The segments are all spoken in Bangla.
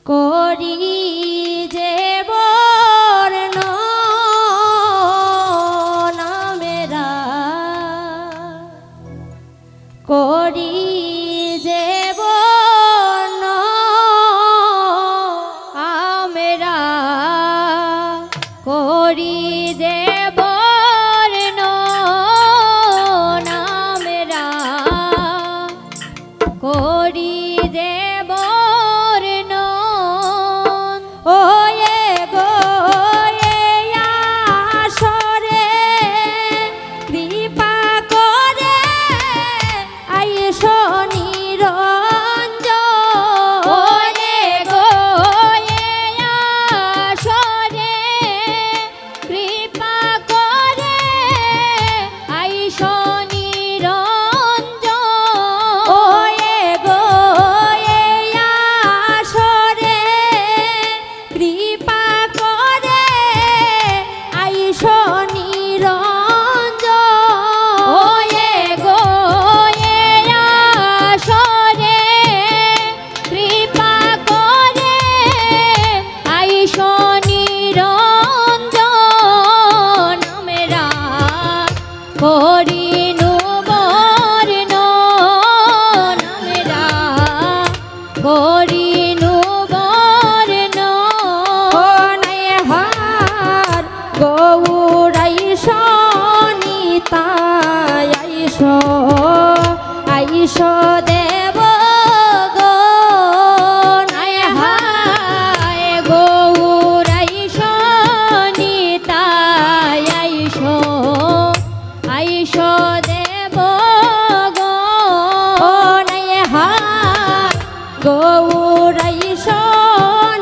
করি যে বর্ণ নামেরা করি যে বর্ণ আমেরা করি যে বর্ণ নামেরা করি যে বর্ণ ওয়ে গো আসরে কৃপা করে আইসো নিরঞ্জন ওয়ে গো আসরে কৃপা করে আইসো নিরঞ্জন ওয়ে গো আসরে কৃপা করে আইসো নিরঞ্জন ওয়ে গো আসরে কৃপা করে আইসো নিরঞ্জন আমরা করিনু বর্ণ আমরা করিনু বর্ণ হার গৌরাইশ নিতাই আইস আইস দেব গো হায় গৌরাইশ নিতাই আইস আইস দেব গো হায় গৌরাইশ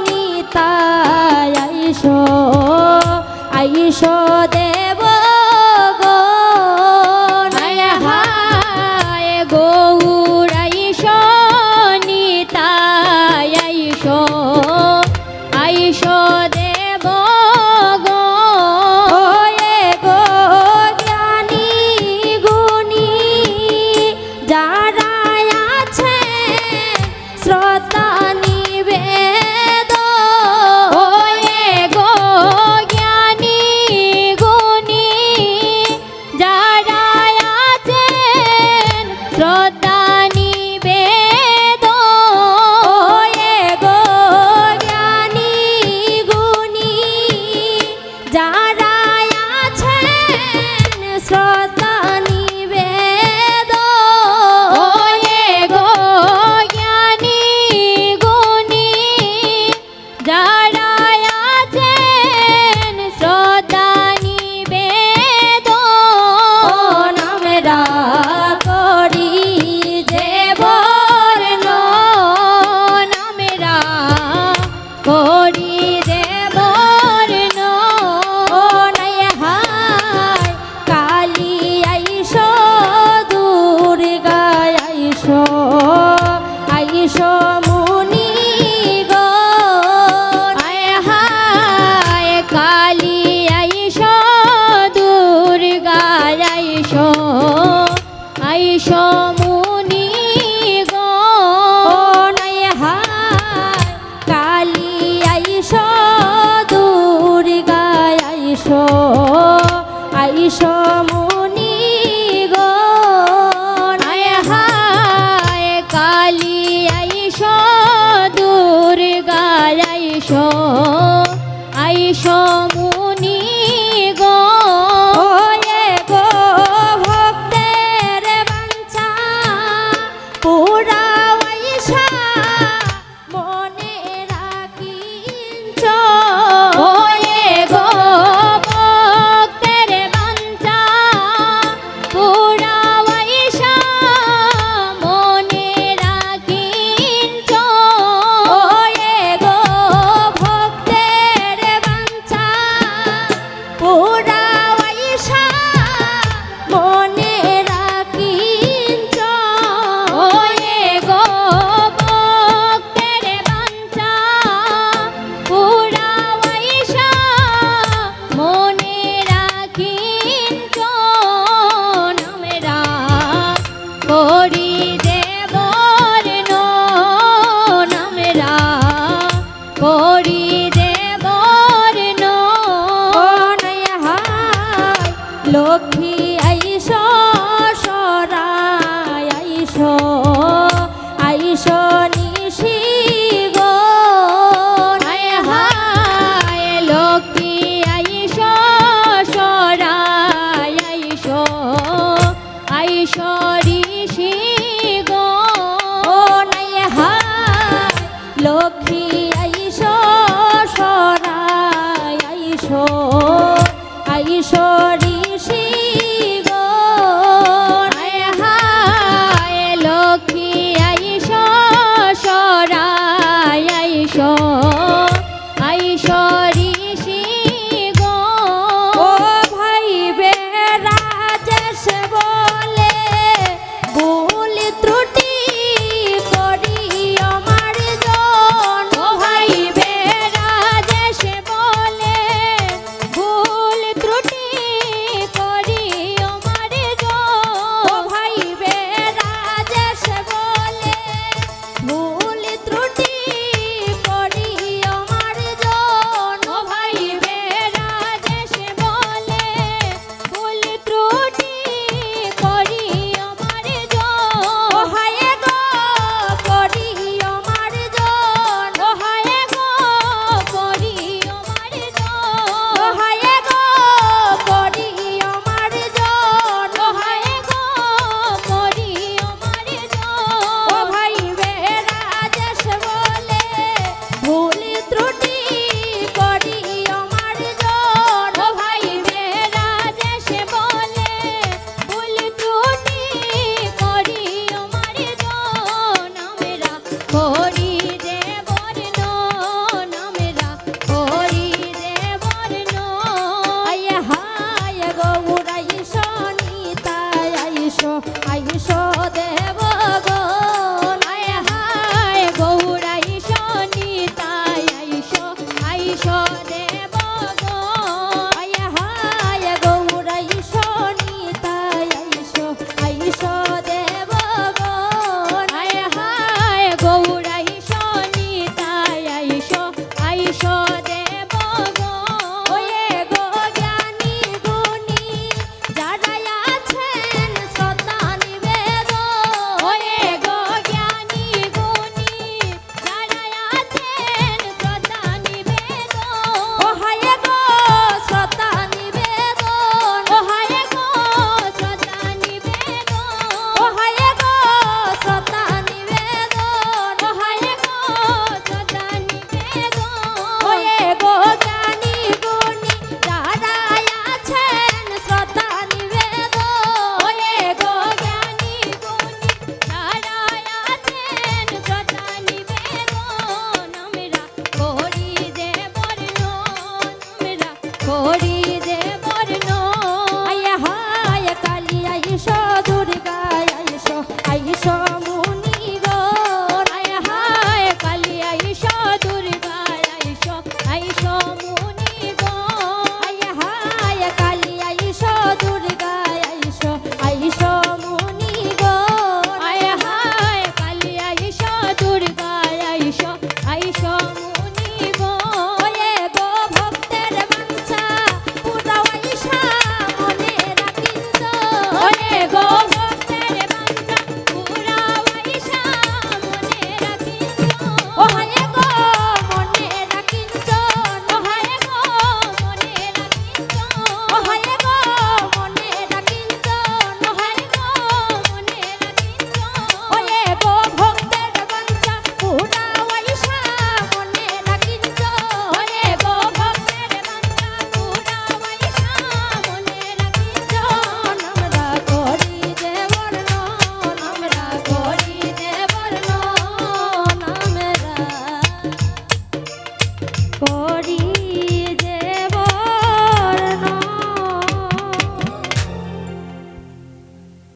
নিতাই আইস আইস দেব গো হায় গৌরাইশ নিতাই আইস আইস দেব গো গো জ্ঞানী গুণী যারা আছে শ্রদ্ধা নিবেদ ওয়ে গো জ্ঞানী গুণী যারা আছেন শ্রদ্ধা নিবেদ ওয়ে গো জ্ঞানী গুণী যারা আছেন শ্রদ্ধা নিবেদ ওয়ে গো জ্ঞানী গুণী যারা আছেন শ্রদ্ধা নিবেদ আমরা করি যে বর্ণ আমরা করি যে বর্ণ হায় কালী আইস দুর্গা আইস আইস মুনি গো হায় কালী আইস দুর্গা আইস আইস মুনি গো হায় কালী আইস দুর্গা আইস আইস মুনি গো হায় কালী আইস দুর্গা আইস আইস মুনি গো গো ভক্তের বাঞ্ছা পুরা আইসা মনে রাখিঞ্চ ওয়ে গো ভক্তের বাঞ্ছা পুরা আইসা মনে রাখিঞ্চ ওয়ে গো ভক্তের বাঞ্ছা পুরা আইসা মনে রাখিঞ্চ ওয়ে গো করি